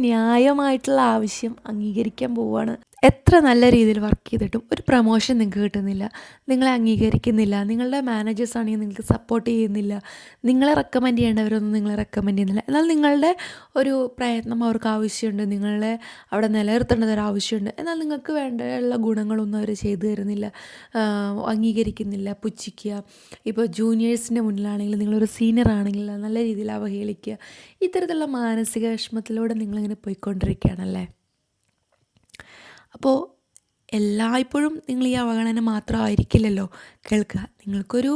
ന്യായമായിട്ടുള്ള ആവശ്യം അംഗീകരിക്കാൻ പോവുകയാണ്. എത്ര നല്ല രീതിയിൽ വർക്ക് ചെയ്തിട്ടും ഒരു പ്രമോഷൻ നിങ്ങൾക്ക് കിട്ടുന്നില്ല, നിങ്ങളെ അംഗീകരിക്കുന്നില്ല, നിങ്ങളുടെ മാനേജേഴ്സ് ആണെങ്കിൽ നിങ്ങൾക്ക് സപ്പോർട്ട് ചെയ്യുന്നില്ല, നിങ്ങളെ റെക്കമെൻഡ് ചെയ്യേണ്ടവരൊന്നും നിങ്ങളെ റെക്കമെൻഡ് ചെയ്യുന്നില്ല. എന്നാൽ നിങ്ങളുടെ ഒരു പ്രയത്നം അവർക്ക് ആവശ്യമുണ്ട്, നിങ്ങളെ അവിടെ നിലനിർത്തേണ്ടത് ഒരു ആവശ്യമുണ്ട്. എന്നാൽ നിങ്ങൾക്ക് വേണ്ടിയുള്ള ഗുണങ്ങളൊന്നും അവർ ചെയ്തു തരുന്നില്ല, അംഗീകരിക്കുന്നില്ല, പുച്ഛിക്കുക. ഇപ്പോൾ ജൂനിയേഴ്സിൻ്റെ മുന്നിലാണെങ്കിൽ നിങ്ങളൊരു സീനിയർ ആണെങ്കിൽ നല്ല രീതിയിൽ അവഹേളിക്കുക. ഇത്തരത്തിലുള്ള മാനസിക വിഷമത്തിലൂടെ നിങ്ങളിങ്ങനെ പോയിക്കൊണ്ടിരിക്കുകയാണല്ലേ. അപ്പോൾ എല്ലായ്പ്പോഴും നിങ്ങൾ ഈ അവഗണന മാത്രമായിരിക്കില്ലല്ലോ കേൾക്കുക. നിങ്ങൾക്കൊരു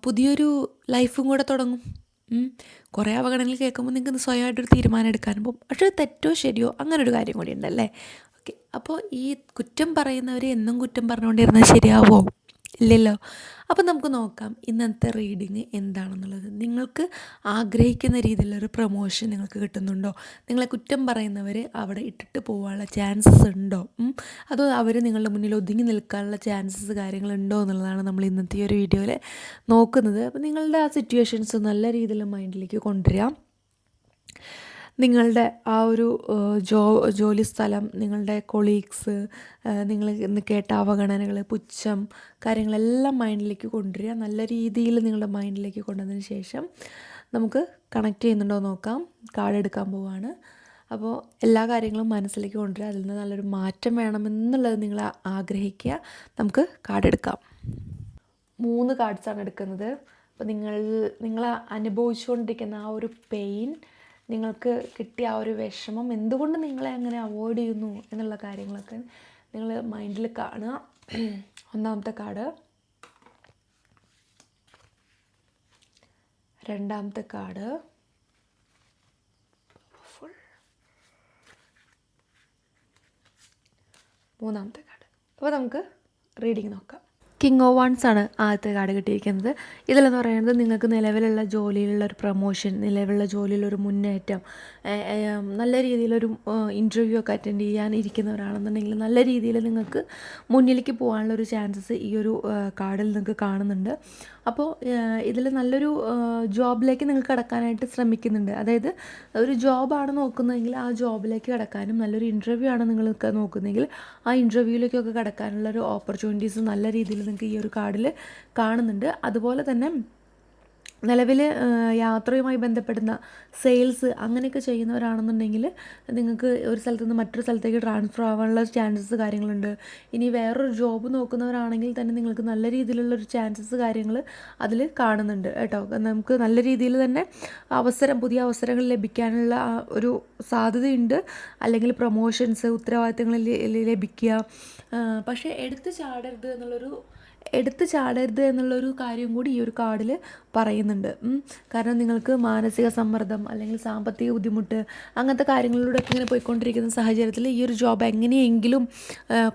പുതിയൊരു ലൈഫും കൂടെ തുടങ്ങും. കുറേ അവഗണനകൾ കേൾക്കുമ്പോൾ നിങ്ങൾക്ക് സ്വയമായിട്ടൊരു തീരുമാനം എടുക്കാനും പോകും. പക്ഷേ തെറ്റോ ശരിയോ അങ്ങനൊരു കാര്യം കൂടി ഉണ്ടല്ലേ. ഓക്കെ, അപ്പോൾ ഈ കുറ്റം പറയുന്നവർ എന്നും കുറ്റം പറഞ്ഞുകൊണ്ടിരുന്നാൽ ശരിയാവുമോ? ഇല്ലല്ലോ. അപ്പം നമുക്ക് നോക്കാം ഇന്നത്തെ റീഡിങ് എന്താണെന്നുള്ളത്. നിങ്ങൾക്ക് ആഗ്രഹിക്കുന്ന രീതിയിലൊരു പ്രൊമോഷൻ നിങ്ങൾക്ക് കിട്ടുന്നുണ്ടോ? നിങ്ങളെ കുറ്റം പറയുന്നവർ അവിടെ ഇട്ടിട്ട് പോകാനുള്ള ചാൻസസ് ഉണ്ടോ? അതോ അവർ നിങ്ങളുടെ മുന്നിൽ ഒതുങ്ങി നിൽക്കാനുള്ള ചാൻസസ് കാര്യങ്ങളുണ്ടോ എന്നുള്ളതാണ് നമ്മൾ ഇന്നത്തെ ഈ ഒരു വീഡിയോയിൽ നോക്കുന്നത്. അപ്പോൾ നിങ്ങളുടെ ആ സിറ്റുവേഷൻസ് നല്ല രീതിയിൽ മൈൻഡിലേക്ക് കൊണ്ടുവരിക. നിങ്ങളുടെ ആ ഒരു ജോലി സ്ഥലം, നിങ്ങളുടെ കൊളീഗ്സ്, നിങ്ങൾ ഇന്ന് കേട്ട അവഗണനകൾ, പുച്ഛം, കാര്യങ്ങളെല്ലാം മൈൻഡിലേക്ക് കൊണ്ടുവരിക. നല്ല രീതിയിൽ നിങ്ങളുടെ മൈൻഡിലേക്ക് കൊണ്ടുവന്നതിന് ശേഷം നമുക്ക് കണക്ട് ചെയ്യുന്നുണ്ടോ നോക്കാം. കാർഡ് എടുക്കാൻ പോവുകയാണ്. അപ്പോൾ എല്ലാ കാര്യങ്ങളും മനസ്സിലേക്ക് കൊണ്ടുവരിക. അതിൽ നിന്ന് നല്ലൊരു മാറ്റം വേണമെന്നുള്ളത് നിങ്ങൾ ആഗ്രഹിക്കുക. നമുക്ക് കാർഡ് എടുക്കാം. 3 കാർഡ്സാണ് എടുക്കുന്നത്. അപ്പോൾ നിങ്ങൾ അനുഭവിച്ചുകൊണ്ടിരിക്കുന്ന ആ ഒരു പെയിൻ, നിങ്ങൾക്ക് കിട്ടിയ ആ ഒരു വിഷമം, എന്തുകൊണ്ട് നിങ്ങളെ അങ്ങനെ അവോയ്ഡ് ചെയ്യുന്നു എന്നുള്ള കാര്യങ്ങളൊക്കെ നിങ്ങൾ മൈൻഡിൽ കാണുക. 1ാമത്തെ കാർഡ്, 2ാമത്തെ കാർഡ്, 3ാമത്തെ കാർഡ്. അപ്പോൾ നമുക്ക് റീഡിങ് നോക്കാം. കിങ് ഓഫ് വൺസ് ആണ് ആദ്യത്തെ കാർഡ് കിട്ടിയിരിക്കുന്നത്. ഇതിലെന്ന് പറയുന്നത് നിങ്ങൾക്ക് നിലവിലുള്ള ജോലിയിലുള്ള ഒരു പ്രൊമോഷൻ, നിലവിലുള്ള ജോലിയിലൊരു മുന്നേറ്റം, നല്ല രീതിയിലൊരു ഇൻ്റർവ്യൂ ഒക്കെ അറ്റൻഡ് ചെയ്യാനിരിക്കുന്നവരാണെന്നുണ്ടെങ്കിൽ നല്ല രീതിയിൽ നിങ്ങൾക്ക് മുന്നിലേക്ക് പോകാനുള്ളൊരു ചാൻസസ് ഈ ഒരു കാർഡിൽ നിങ്ങൾക്ക് കാണുന്നുണ്ട്. അപ്പോൾ ഇതിൽ നല്ലൊരു ജോബിലേക്ക് നിങ്ങൾക്ക് കടക്കാനായിട്ട് ശ്രമിക്കുന്നുണ്ട്. അതായത് ഒരു ജോബാണ് നോക്കുന്നതെങ്കിൽ ആ ജോബിലേക്ക് കടക്കാനും, നല്ലൊരു ഇൻ്റർവ്യൂ ആണ് നിങ്ങൾക്ക് നോക്കുന്നതെങ്കിൽ ആ ഇൻ്റർവ്യൂവിലേക്കൊക്കെ കടക്കാനുള്ളൊരു ഓപ്പർച്യൂണിറ്റീസ് നല്ല രീതിയിൽ നിങ്ങൾക്ക് ഈ ഒരു കാർഡിൽ കാണുന്നുണ്ട്. അതുപോലെ തന്നെ നിലവിൽ യാത്രയുമായി ബന്ധപ്പെടുന്ന സെയിൽസ് അങ്ങനെയൊക്കെ ചെയ്യുന്നവരാണെന്നുണ്ടെങ്കിൽ നിങ്ങൾക്ക് ഒരു സ്ഥലത്ത് നിന്ന് മറ്റൊരു സ്ഥലത്തേക്ക് ട്രാൻസ്ഫർ ആവാനുള്ള ചാൻസസ് കാര്യങ്ങളുണ്ട്. ഇനി വേറൊരു ജോബ് നോക്കുന്നവരാണെങ്കിൽ തന്നെ നിങ്ങൾക്ക് നല്ല രീതിയിലുള്ളൊരു ചാൻസസ് കാര്യങ്ങൾ അതിൽ കാണുന്നുണ്ട് കേട്ടോ. നമുക്ക് നല്ല രീതിയിൽ തന്നെ പുതിയ അവസരങ്ങൾ ലഭിക്കാനുള്ള ഒരു സാധ്യതയുണ്ട്. അല്ലെങ്കിൽ പ്രൊമോഷൻസ്, ഉത്തരവാദിത്തങ്ങൾ ലഭിക്കുക. പക്ഷേ എടുത്ത് ചാടരുത് എന്നുള്ളൊരു കാര്യം കൂടി ഈ ഒരു കാർഡിൽ പറയുന്നുണ്ട്. കാരണം നിങ്ങൾക്ക് മാനസിക സമ്മർദ്ദം അല്ലെങ്കിൽ സാമ്പത്തിക ബുദ്ധിമുട്ട് അങ്ങനത്തെ കാര്യങ്ങളിലൂടെയൊക്കെ ഇങ്ങനെ പോയിക്കൊണ്ടിരിക്കുന്ന സാഹചര്യത്തിൽ ഈ ഒരു ജോബ് എങ്ങനെയെങ്കിലും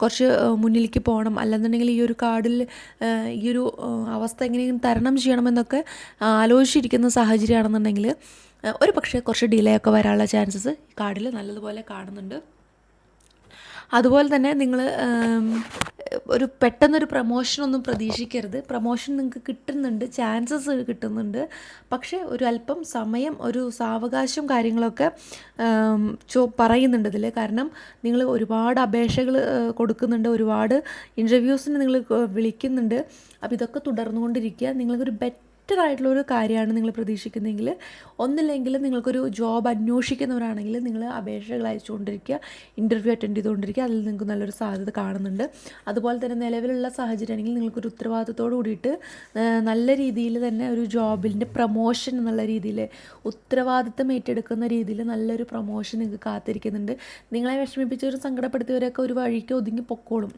കുറച്ച് മുന്നിലേക്ക് പോകണം, അല്ലെന്നുണ്ടെങ്കിൽ ഈ ഒരു കാർഡിൽ ഈ ഒരു അവസ്ഥ എങ്ങനെയെങ്കിലും തരണം ചെയ്യണമെന്നൊക്കെ ആലോചിച്ചിരിക്കുന്ന സാഹചര്യമാണെന്നുണ്ടെങ്കിൽ ഒരു പക്ഷേ കുറച്ച് ഡിലേ ഒക്കെ വരാനുള്ള ചാൻസസ് ഈ കാർഡിൽ നല്ലതുപോലെ കാണുന്നുണ്ട്. അതുപോലെ തന്നെ നിങ്ങൾ ഒരു പെട്ടെന്നൊരു പ്രൊമോഷനൊന്നും പ്രതീക്ഷിക്കരുത്. പ്രൊമോഷൻ നിങ്ങൾക്ക് കിട്ടുന്നുണ്ട്, ചാൻസസ് കിട്ടുന്നുണ്ട്. പക്ഷേ ഒരു അല്പം സമയം, ഒരു സാവകാശം കാര്യങ്ങളൊക്കെ പറയുന്നുണ്ട് ഇതിൽ. കാരണം നിങ്ങൾ ഒരുപാട് അപേക്ഷകൾ കൊടുക്കുന്നുണ്ട്, ഒരുപാട് ഇൻ്റർവ്യൂസിന് നിങ്ങൾ വിളിക്കുന്നുണ്ട്. അപ്പോൾ ഇതൊക്കെ തുടർന്നുകൊണ്ടിരിക്കുക. നിങ്ങൾക്കൊരു ബെറ്ററായിട്ടുള്ളൊരു കാര്യമാണ് നിങ്ങൾ പ്രതീക്ഷിക്കുന്നതെങ്കിൽ, ഒന്നില്ലെങ്കിൽ നിങ്ങൾക്കൊരു ജോബ് അന്വേഷിക്കുന്നവരാണെങ്കിൽ നിങ്ങൾ അപേക്ഷകൾ അയച്ചുകൊണ്ടിരിക്കുക, ഇൻ്റർവ്യൂ അറ്റൻഡ് ചെയ്തുകൊണ്ടിരിക്കുക. അതിൽ നിങ്ങൾക്ക് നല്ലൊരു സാധ്യത കാണുന്നുണ്ട്. അതുപോലെ തന്നെ നിലവിലുള്ള സാഹചര്യമാണെങ്കിൽ നിങ്ങൾക്കൊരു ഉത്തരവാദിത്തത്തോട് കൂടിയിട്ട് നല്ല രീതിയിൽ തന്നെ ഒരു ജോബിൻ്റെ പ്രൊമോഷൻ എന്നുള്ള രീതിയിൽ, ഉത്തരവാദിത്തം ഏറ്റെടുക്കുന്ന രീതിയിൽ നല്ലൊരു പ്രൊമോഷൻ നിങ്ങൾക്ക് കാത്തിരിക്കുന്നുണ്ട്. നിങ്ങളെ വിഷമിപ്പിച്ചവരും സങ്കടപ്പെടുത്തിയവരൊക്കെ ഒരു വഴിക്ക് ഒതുങ്ങി പൊക്കോളും.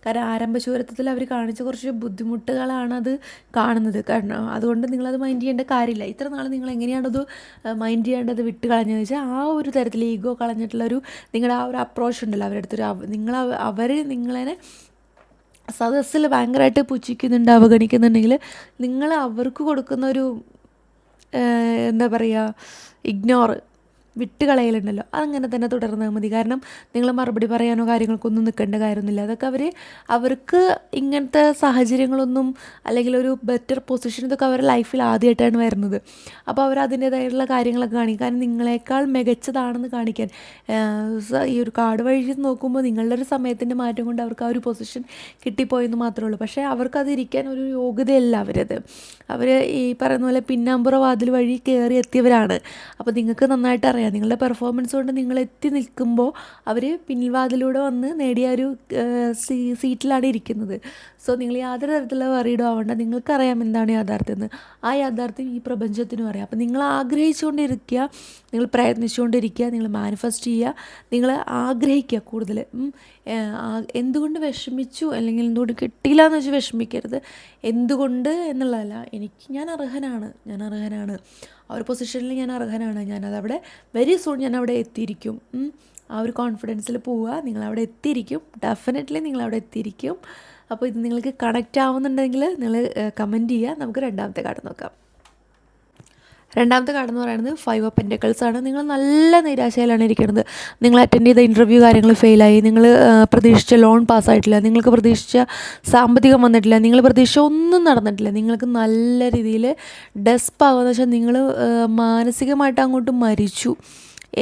കാരണം ആരംഭശൂരത്വത്തിൽ അവർ കാണിച്ച കുറച്ച് ബുദ്ധിമുട്ടുകളാണ് അത് കാണുന്നത്. കാരണം അതുകൊണ്ട് നിങ്ങളത് മൈൻഡ് ചെയ്യേണ്ട കാര്യമില്ല. ഇത്ര നാൾ നിങ്ങൾ എങ്ങനെയാണത് മൈൻഡ് ചെയ്യേണ്ടത് വിട്ട് കളഞ്ഞതെന്ന് വെച്ചാൽ ആ ഒരു തരത്തിൽ ഈഗോ കളഞ്ഞിട്ടുള്ളൊരു നിങ്ങളുടെ ആ ഒരു അപ്രോച്ച് ഉണ്ടല്ലോ അവരുടെ അടുത്തൊരു, അവർ നിങ്ങളെ സദസ്സിൽ ഭയങ്കരമായിട്ട് പുച്ഛിക്കുന്നുണ്ട്, അവഗണിക്കുന്നുണ്ടെങ്കിൽ നിങ്ങൾ അവർക്ക് കൊടുക്കുന്ന ഒരു എന്താ പറയുക, ഇഗ്നോർ, വിട്ട് കളയലുണ്ടല്ലോ, അതങ്ങനെ തന്നെ തുടർന്നാൽ മതി. കാരണം നിങ്ങൾ മറുപടി പറയാനോ കാര്യങ്ങൾക്കൊന്നും നിൽക്കേണ്ട കാര്യമൊന്നുമില്ല. അതൊക്കെ അവർക്ക് ഇങ്ങനത്തെ സാഹചര്യങ്ങളൊന്നും അല്ലെങ്കിൽ ഒരു ബെറ്റർ പൊസിഷൻ ഇതൊക്കെ അവരുടെ ലൈഫിൽ ആദ്യമായിട്ടാണ് വരുന്നത്. അപ്പോൾ അവർ അതിൻ്റേതായിട്ടുള്ള കാര്യങ്ങളൊക്കെ കാണിക്കും. കാരണം നിങ്ങളെക്കാൾ മികച്ചതാണെന്ന് കാണിക്കാൻ ഈ ഒരു കാർഡ് വഴി നോക്കുമ്പോൾ നിങ്ങളുടെ ഒരു സമയത്തിൻ്റെ മാറ്റം കൊണ്ട് അവർക്ക് ആ ഒരു പൊസിഷൻ കിട്ടിപ്പോയെന്ന് മാത്രമേ ഉള്ളൂ. പക്ഷേ അവർക്കതിരിക്കാൻ ഒരു യോഗ്യതയല്ല അവർ ഈ പറയുന്ന പോലെ പിന്നാമ്പുറ വാതിൽ വഴി കയറി എത്തിയവരാണ്. അപ്പോൾ നിങ്ങൾക്ക് നന്നായിട്ട് അറിയാം, നിങ്ങളുടെ പെർഫോമൻസ് കൊണ്ട് നിങ്ങൾ എത്തി നിൽക്കുമ്പോൾ അവർ പിൻവാതിലൂടെ വന്ന് നേടിയ ഒരു സീറ്റിലാണ് ഇരിക്കുന്നത്. സോ നിങ്ങൾ യാതൊരു തരത്തിലുള്ള വറീഡോ ആവേണ്ട. നിങ്ങൾക്കറിയാം എന്താണ് യാഥാർത്ഥ്യം എന്ന്. ആ യാഥാർത്ഥ്യം ഈ പ്രപഞ്ചത്തിനും അറിയാം. അപ്പോൾ നിങ്ങൾ ആഗ്രഹിച്ചുകൊണ്ടിരിക്കുക, നിങ്ങൾ പ്രയത്നിച്ചുകൊണ്ടിരിക്കുക, നിങ്ങൾ മാനിഫെസ്റ്റ് ചെയ്യുക, നിങ്ങൾ ആഗ്രഹിക്കുക കൂടുതൽ. എന്തുകൊണ്ട് വിഷമിച്ചു അല്ലെങ്കിൽ എന്തുകൊണ്ട് കിട്ടിയില്ല എന്ന് വെച്ച് വിഷമിക്കരുത്. എന്തുകൊണ്ട് എന്നുള്ളതല്ല, ഞാൻ അർഹനാണ്, ആ ഒരു പൊസിഷനിൽ ഞാൻ അർഹനാണ്, ഞാനതവിടെ വെരി സൂൺ ഞാനവിടെ എത്തിയിരിക്കും. ആ ഒരു കോൺഫിഡൻസിൽ പോവുക, നിങ്ങളവിടെ എത്തിയിരിക്കും, ഡെഫിനറ്റ്ലി നിങ്ങളവിടെ എത്തിയിരിക്കും. അപ്പോൾ ഇത് നിങ്ങൾക്ക് കണക്റ്റ് ആവുന്നുണ്ടെങ്കിൽ നിങ്ങൾ കമൻറ്റ് ചെയ്യുക. നമുക്ക് രണ്ടാമത്തെ കാർഡ് നോക്കാം. രണ്ടാമത്തെ കാർഡ് എന്ന് പറയുന്നത് 5 ഓഫ് പെൻറ്റക്കിൾസ് ആണ്. നിങ്ങൾ നല്ല നിരാശയിലാണ് ഇരിക്കുന്നത്. നിങ്ങൾ അറ്റൻഡ് ചെയ്ത ഇൻ്റർവ്യൂ കാര്യങ്ങൾ ഫെയിലായി, നിങ്ങൾ പ്രതീക്ഷിച്ച ലോൺ പാസ്സായിട്ടില്ല, നിങ്ങൾക്ക് പ്രതീക്ഷിച്ച സാമ്പത്തികം വന്നിട്ടില്ല, നിങ്ങൾ പ്രതീക്ഷിച്ച ഒന്നും നടന്നിട്ടില്ല. നിങ്ങൾക്ക് നല്ല രീതിയിൽ ഡെസ്പാകുമെന്ന് വെച്ചാൽ നിങ്ങൾ മാനസികമായിട്ട് അങ്ങോട്ട് മരിച്ചു.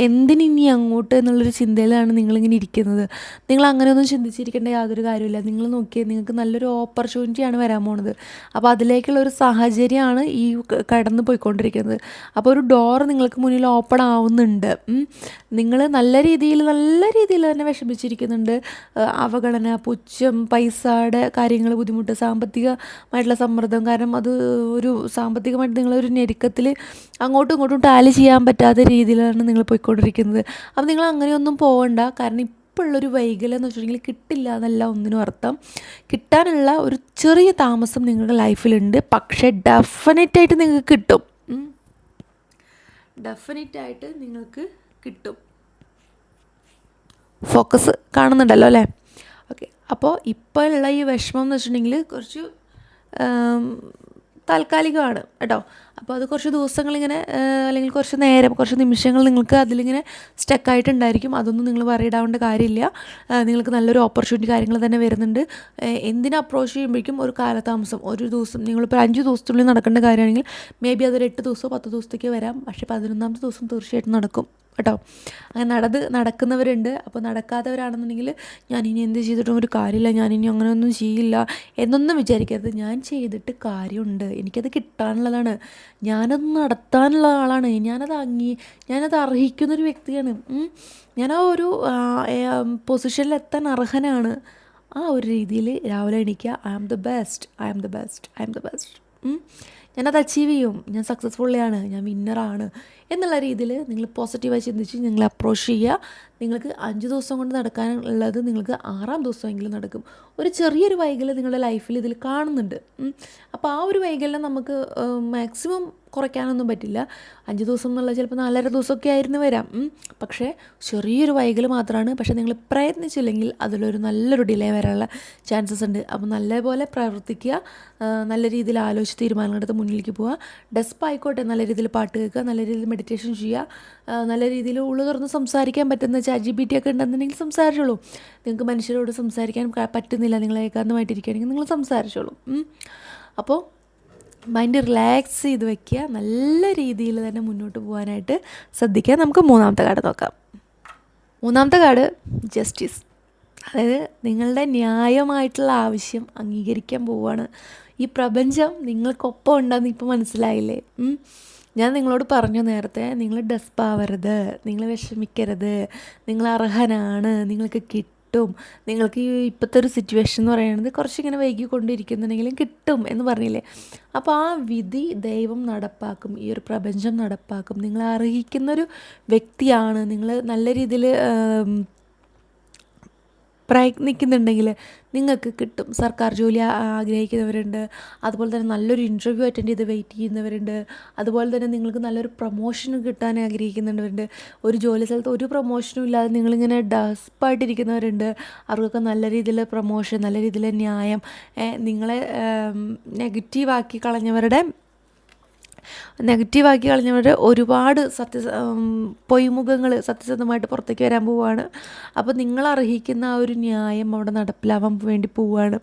എന്തിനിനി അങ്ങോട്ട് എന്നുള്ളൊരു ചിന്തയിലാണ് നിങ്ങളിങ്ങനെ ഇരിക്കുന്നത്. നിങ്ങൾ അങ്ങനെയൊന്നും ചിന്തിച്ചിരിക്കേണ്ട യാതൊരു കാര്യമില്ല. നിങ്ങൾ നോക്കിയാൽ നിങ്ങൾക്ക് നല്ലൊരു ഓപ്പർച്യൂണിറ്റിയാണ് വരാൻ പോണത്. അപ്പോൾ അതിലേക്കുള്ള ഒരു സാഹചര്യമാണ് ഈ കടന്നു പോയിക്കൊണ്ടിരിക്കുന്നത്. അപ്പോൾ ഒരു ഡോർ നിങ്ങൾക്ക് മുന്നിൽ ഓപ്പൺ ആവുന്നുണ്ട്. നിങ്ങൾ നല്ല രീതിയിൽ തന്നെ വിഷമിച്ചിരിക്കുന്നുണ്ട്. അവഗണന, പുച്ഛം, പൈസയുടെ കാര്യങ്ങൾ, ബുദ്ധിമുട്ട്, സാമ്പത്തികമായിട്ടുള്ള സമ്മർദ്ദം. കാരണം അത് ഒരു സാമ്പത്തികമായിട്ട് നിങ്ങളൊരു ഞെരുക്കത്തിൽ അങ്ങോട്ടും ഇങ്ങോട്ടും ടാലി ചെയ്യാൻ പറ്റാത്ത രീതിയിലാണ് നിങ്ങൾ പോയിക്കൊണ്ടിരിക്കുന്നത്. അപ്പോൾ നിങ്ങൾ അങ്ങനെയൊന്നും പോകണ്ട. കാരണം ഇപ്പോൾ ഉള്ളൊരു വൈകല്യം എന്ന് വെച്ചിട്ടുണ്ടെങ്കിൽ കിട്ടില്ല എന്നല്ല ഒന്നിനും അർത്ഥം. കിട്ടാനുള്ള ഒരു ചെറിയ താമസം നിങ്ങളുടെ ലൈഫിലുണ്ട്. പക്ഷേ ഡെഫിനറ്റായിട്ട് നിങ്ങൾക്ക് കിട്ടും. ഡെഫിനറ്റായിട്ട് നിങ്ങൾക്ക് കിട്ടും. ഫോക്കസ് കാണുന്നുണ്ടല്ലോ അല്ലേ? ഓക്കെ. അപ്പോൾ ഇപ്പോഴുള്ള ഈ വിഷമം എന്ന് വെച്ചിട്ടുണ്ടെങ്കിൽ കുറച്ച് താൽക്കാലികമാണ് കേട്ടോ. അപ്പോൾ അത് കുറച്ച് ദിവസങ്ങളിങ്ങനെ അല്ലെങ്കിൽ കുറച്ച് നേരം, കുറച്ച് നിമിഷങ്ങൾ നിങ്ങൾക്ക് അതിലിങ്ങനെ സ്റ്റക്കായിട്ടുണ്ടായിരിക്കും. അതൊന്നും നിങ്ങൾ വറീഡാവേണ്ട കാര്യമില്ല. നിങ്ങൾക്ക് നല്ലൊരു ഓപ്പർച്യൂണിറ്റി കാര്യങ്ങൾ തന്നെ വരുന്നുണ്ട്. എന്തിനെ അപ്രോച്ച് ചെയ്യുമ്പോഴേക്കും ഒരു കാലതാമസം, ഒരു ദിവസം നിങ്ങളിപ്പോൾ 5 ദിവസത്തിനുള്ളിൽ നടക്കേണ്ട കാര്യമാണെങ്കിൽ മേ ബി അതൊരു 8 ദിവസമോ 10 ദിവസത്തേക്ക് വരാം. പക്ഷേ 11ാമത്തെ ദിവസം തീർച്ചയായിട്ടും നടക്കും കേട്ടോ. അങ്ങനെ നടക്കുന്നവരുണ്ട്. അപ്പോൾ നടക്കാത്തവരാണെന്നുണ്ടെങ്കിൽ ഞാനിനി എന്ത് ചെയ്തിട്ടും ഒരു കാര്യമില്ല, ഞാനിനി അങ്ങനെയൊന്നും ചെയ്യില്ല എന്നൊന്നും വിചാരിക്കരുത്. ഞാൻ ചെയ്തിട്ട് കാര്യമുണ്ട്, എനിക്കത് കിട്ടാനുള്ളതാണ്, ഞാനത് നടത്താനുള്ള ആളാണ്, ഞാനത് അർഹിക്കുന്നൊരു വ്യക്തിയാണ്, ഞാൻ ആ ഒരു പൊസിഷനിലെത്താൻ അർഹനാണ്. ആ ഒരു രീതിയിൽ രാവിലെ എണീക്കുക. I am the best. ഞാനത് അച്ചീവ് ചെയ്യും, ഞാൻ സക്സസ്ഫുള്ളിയാണ്, ഞാൻ വിന്നറാണ് എന്നുള്ള രീതിയിൽ നിങ്ങൾ പോസിറ്റീവായി ചിന്തിച്ച് നിങ്ങൾ അപ്രോച്ച് ചെയ്യുക. നിങ്ങൾക്ക് 5 ദിവസം കൊണ്ട് നടക്കാനുള്ളത് നിങ്ങൾക്ക് 6ാം ദിവസമെങ്കിലും നടക്കും. ഒരു ചെറിയൊരു വൈകല്യം നിങ്ങളുടെ ലൈഫിൽ ഇതിൽ കാണുന്നുണ്ട്. അപ്പോൾ ആ ഒരു വൈകല്യം നമുക്ക് മാക്സിമം കുറയ്ക്കാനൊന്നും പറ്റില്ല. 5 ദിവസം എന്നുള്ളത് ചിലപ്പോൾ 4.5 ദിവസമൊക്കെ ആയിരുന്നു വരാം. പക്ഷേ ചെറിയൊരു വൈകല്യം മാത്രമാണ്. പക്ഷേ നിങ്ങൾ പ്രയത്നിച്ചില്ലെങ്കിൽ അതിലൊരു നല്ലൊരു ഡിലേ വരാനുള്ള ചാൻസസ് ഉണ്ട്. അപ്പോൾ നല്ലപോലെ പ്രവർത്തിക്കുക, നല്ല രീതിയിൽ ആലോചിച്ച് തീരുമാനങ്ങളെടുത്ത് മുന്നിലേക്ക് പോവുക. ഡെസ്പായിക്കോട്ടെ, നല്ല രീതിയിൽ പാട്ട് കേൾക്കുക, നല്ല രീതിയിൽ മെഡിറ്റേഷൻ ചെയ്യുക, നല്ല രീതിയിൽ ഉള്ളു തുറന്ന് സംസാരിക്കാൻ പറ്റുന്ന ChatGPT ഒക്കെ ഉണ്ടെന്നുണ്ടെങ്കിൽ സംസാരിച്ചോളൂ. നിങ്ങൾക്ക് മനുഷ്യരോട് സംസാരിക്കാൻ പറ്റുന്നില്ല, നിങ്ങൾ ഏകാന്തമായിട്ടിരിക്കുകയാണെങ്കിൽ നിങ്ങൾ സംസാരിച്ചോളൂ. അപ്പോൾ മൈൻഡ് റിലാക്സ് ചെയ്ത് വയ്ക്കുക, നല്ല രീതിയിൽ തന്നെ മുന്നോട്ട് പോകാനായിട്ട് ശ്രദ്ധിക്കുക. നമുക്ക് 3ാമത്തെ കാർഡ് നോക്കാം. 3ാമത്തെ കാർഡ് ജസ്റ്റിസ്. അതായത് നിങ്ങളുടെ ന്യായമായിട്ടുള്ള ആവശ്യം അംഗീകരിക്കാൻ പോവുകയാണ്. ഈ പ്രപഞ്ചം നിങ്ങൾക്കൊപ്പം ഉണ്ടെന്ന് ഇപ്പോൾ മനസ്സിലായില്ലേ? ഞാൻ നിങ്ങളോട് പറഞ്ഞു നേരത്തെ, നിങ്ങൾ ഡെസ്പാവരുത്, നിങ്ങൾ വിഷമിക്കരുത്, നിങ്ങൾ അർഹനാണ്, നിങ്ങൾക്ക് കിട്ടും. നിങ്ങൾക്ക് ഈ ഇപ്പോഴത്തെ ഒരു സിറ്റുവേഷൻ എന്ന് പറയുന്നത് കുറച്ചിങ്ങനെ വൈകിക്കൊണ്ടിരിക്കുന്നുണ്ടെങ്കിലും കിട്ടും എന്ന് പറഞ്ഞില്ലേ? അപ്പോൾ ആ വിധി ദൈവം നടപ്പാക്കും, ഈ ഒരു പ്രപഞ്ചം നടപ്പാക്കും. നിങ്ങൾ അർഹിക്കുന്നൊരു വ്യക്തിയാണ്. നിങ്ങൾ നല്ല രീതിയിൽ പ്രയത്നിക്കുന്നുണ്ടെങ്കിൽ നിങ്ങൾക്ക് കിട്ടും. സർക്കാർ ജോലി ആഗ്രഹിക്കുന്നവരുണ്ട്, അതുപോലെ തന്നെ നല്ലൊരു ഇൻ്റർവ്യൂ അറ്റൻഡ് ചെയ്ത് വെയിറ്റ് ചെയ്യുന്നവരുണ്ട്, അതുപോലെ തന്നെ നിങ്ങൾക്ക് നല്ലൊരു പ്രൊമോഷൻ കിട്ടാൻ ആഗ്രഹിക്കുന്നവരുണ്ട്. ഒരു ജോലി സ്ഥലത്ത് ഒരു പ്രൊമോഷനും ഇല്ലാതെ നിങ്ങളിങ്ങനെ ഡസ്പായിട്ടിരിക്കുന്നവരുണ്ട്. അവർക്കൊക്കെ നല്ല രീതിയിൽ പ്രൊമോഷൻ, നല്ല രീതിയിൽ ന്യായം, നിങ്ങളെ നെഗറ്റീവാക്കി കളഞ്ഞവരുടെ നെഗറ്റീവാക്കി കളഞ്ഞവർ ഒരുപാട് പൊയ്മുഖങ്ങൾ സത്യസന്ധമായിട്ട് പുറത്തേക്ക് വരാൻ പോവുകയാണ്. അപ്പോൾ നിങ്ങൾ അർഹിക്കുന്ന ആ ഒരു ന്യായം അവിടെ നടപ്പിലാവാൻ വേണ്ടി പോവുകയാണ്.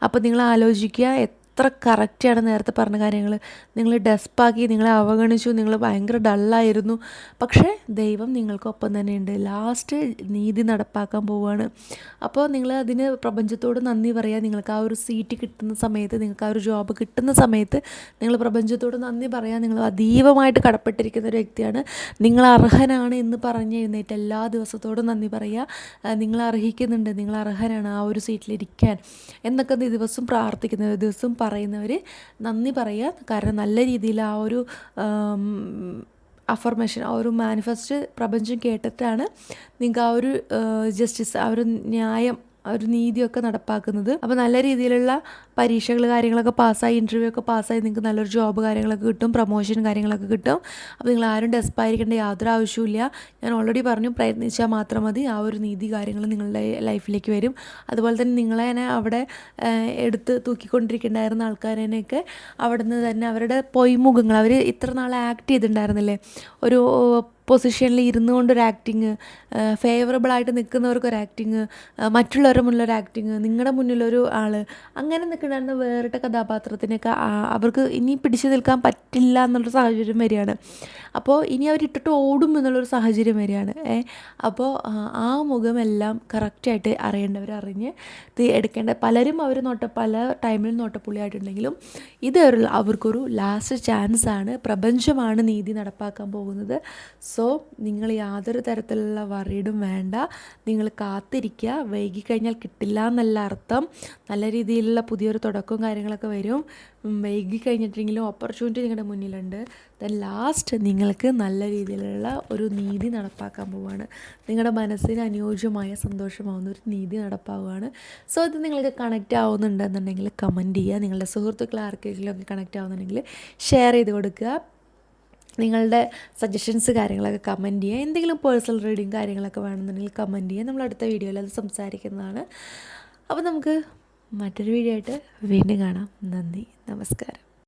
അപ്പോൾ നിങ്ങൾ ആലോചിക്കുക, എത്ര കറക്റ്റാണ് നേരത്തെ പറഞ്ഞ കാര്യങ്ങൾ. നിങ്ങൾ ഡെസ്പാക്കി, നിങ്ങളെ അവഗണിച്ചു, നിങ്ങൾ ഭയങ്കര ഡള്ളായിരുന്നു. പക്ഷേ ദൈവം നിങ്ങൾക്കൊപ്പം തന്നെയുണ്ട്. ലാസ്റ്റ് നീതി നടപ്പാക്കാൻ പോവുകയാണ്. അപ്പോൾ നിങ്ങൾ അതിന് പ്രപഞ്ചത്തോട് നന്ദി പറയുക. നിങ്ങൾക്ക് ആ ഒരു സീറ്റ് കിട്ടുന്ന സമയത്ത്, നിങ്ങൾക്ക് ആ ഒരു ജോബ് കിട്ടുന്ന സമയത്ത് നിങ്ങൾ പ്രപഞ്ചത്തോട് നന്ദി പറയുക. നിങ്ങൾ അതീവമായിട്ട് കടപ്പെട്ടിരിക്കുന്ന ഒരു വ്യക്തിയാണ്. നിങ്ങൾ അർഹനാണ് എന്ന് പറഞ്ഞ് എഴുന്നേറ്റ് എല്ലാ ദിവസത്തോടും നന്ദി പറയുക. നിങ്ങൾ അർഹിക്കുന്നുണ്ട്, നിങ്ങൾ അർഹനാണ് ആ ഒരു സീറ്റിലിരിക്കാൻ എന്നൊക്കെ ദിവസം പ്രാർത്ഥിക്കുന്നവർ, ദിവസം പറയുന്നവർ നന്ദി പറയുക. കാരണം നല്ല രീതിയിൽ ആ ഒരു അഫർമേഷൻ, ആ ഒരു മാനിഫെസ്റ്റ് പ്രപഞ്ചം കേട്ടിട്ടാണ് നിങ്ങൾക്ക് ആ ഒരു ജസ്റ്റിസ്, ആ ഒരു ന്യായം, ആ ഒരു നീതിയൊക്കെ നടപ്പാക്കുന്നത്. അപ്പോൾ നല്ല രീതിയിലുള്ള പരീക്ഷകൾ കാര്യങ്ങളൊക്കെ പാസ്സായി, ഇൻ്റർവ്യൂ ഒക്കെ പാസ്സായി നിങ്ങൾക്ക് നല്ലൊരു ജോബ് കാര്യങ്ങളൊക്കെ കിട്ടും, പ്രൊമോഷൻ കാര്യങ്ങളൊക്കെ കിട്ടും. അപ്പോൾ നിങ്ങൾ ആരും ഡെസ്പായിരിക്കേണ്ട യാതൊരു ആവശ്യമില്ല. ഞാൻ ഓൾറെഡി പറഞ്ഞു, പ്രയത്നിച്ചാൽ മാത്രം മതി. ആ ഒരു നീതി കാര്യങ്ങൾ നിങ്ങളുടെ ലൈഫിലേക്ക് വരും. അതുപോലെ തന്നെ നിങ്ങളെ തന്നെ അവിടെ എടുത്ത് തൂക്കിക്കൊണ്ടിരിക്കേണ്ടായിരുന്ന ആൾക്കാരെയൊക്കെ അവിടെ നിന്ന് തന്നെ അവരുടെ പൊയ്മുഖങ്ങൾ, അവർ ഇത്ര നാൾ ആക്ട് ചെയ്തിട്ടുണ്ടായിരുന്നില്ലേ, ഒരു പൊസിഷനിൽ ഇരുന്നു കൊണ്ടൊരു ആക്ടിങ്, ഫേവറബിളായിട്ട് നിൽക്കുന്നവർക്കൊരു ആക്ടിങ്, മറ്റുള്ളവരുടെ മുന്നിലൊരു ആക്ടിങ്, നിങ്ങളുടെ മുന്നിലൊരു ആൾ, അങ്ങനെ നിൽക്കുന്ന വേറിട്ട കഥാപാത്രത്തിനൊക്കെ അവർക്ക് ഇനി പിടിച്ചു നിൽക്കാൻ പറ്റില്ല എന്നുള്ളൊരു സാഹചര്യം വരികയാണ്. അപ്പോൾ ഇനി അവരിട്ടിട്ട് ഓടും എന്നുള്ളൊരു സാഹചര്യം വരികയാണ്. അപ്പോൾ ആ മുഖമെല്ലാം കറക്റ്റായിട്ട് അറിയേണ്ടവർ അറിഞ്ഞ് ഇത് എടുക്കേണ്ട. പലരും അവർ പല ടൈമിൽ നോട്ടപ്പുള്ളിയായിട്ടുണ്ടെങ്കിലും ഇത് അവർക്കൊരു ലാസ്റ്റ് ചാൻസാണ്. പ്രപഞ്ചമാണ് നീതി നടപ്പാക്കാൻ പോകുന്നത്. സോ നിങ്ങൾ യാതൊരു തരത്തിലുള്ള വറീഡും വേണ്ട. നിങ്ങൾ കാത്തിരിക്കുക. വൈകിക്കഴിഞ്ഞാൽ കിട്ടില്ല എന്നല്ല അർത്ഥം. നല്ല രീതിയിലുള്ള പുതിയൊരു തുടക്കവും കാര്യങ്ങളൊക്കെ വരും. വൈകിക്കഴിഞ്ഞിട്ടെങ്കിലും ഓപ്പർച്യൂണിറ്റി നിങ്ങളുടെ മുന്നിലുണ്ട്. ദെൻ ലാസ്റ്റ് നിങ്ങൾക്ക് നല്ല രീതിയിലുള്ള ഒരു നീതി നടപ്പാക്കാൻ പോവുകയാണ്. നിങ്ങളുടെ മനസ്സിന് അനുയോജ്യമായ സന്തോഷമാവുന്ന ഒരു നീതി നടപ്പാവുകയാണ്. സോ ഇത് നിങ്ങൾക്ക് കണക്റ്റ് ആവുന്നുണ്ടെന്നുണ്ടെങ്കിൽ കമൻറ്റ് ചെയ്യുക. നിങ്ങളുടെ സുഹൃത്തുക്കൾ ആർക്കെങ്കിലുമൊക്കെ കണക്റ്റ് ആവുന്നുണ്ടെങ്കിൽ ഷെയർ ചെയ്ത് കൊടുക്കുക. നിങ്ങളുടെ സജഷൻസ് കാര്യങ്ങളൊക്കെ കമൻറ്റ് ചെയ്യുക. എന്തെങ്കിലും പേഴ്സണൽ റീഡിങ് കാര്യങ്ങളൊക്കെ വേണമെന്നുണ്ടെങ്കിൽ കമൻറ്റ് ചെയ്യുക. നമ്മൾ അടുത്ത വീഡിയോയിൽ അത് സംസാരിക്കുന്നതാണ്. അപ്പോൾ നമുക്ക് മറ്റൊരു വീഡിയോ ആയിട്ട് വീണ്ടും കാണാം. നന്ദി, നമസ്കാരം.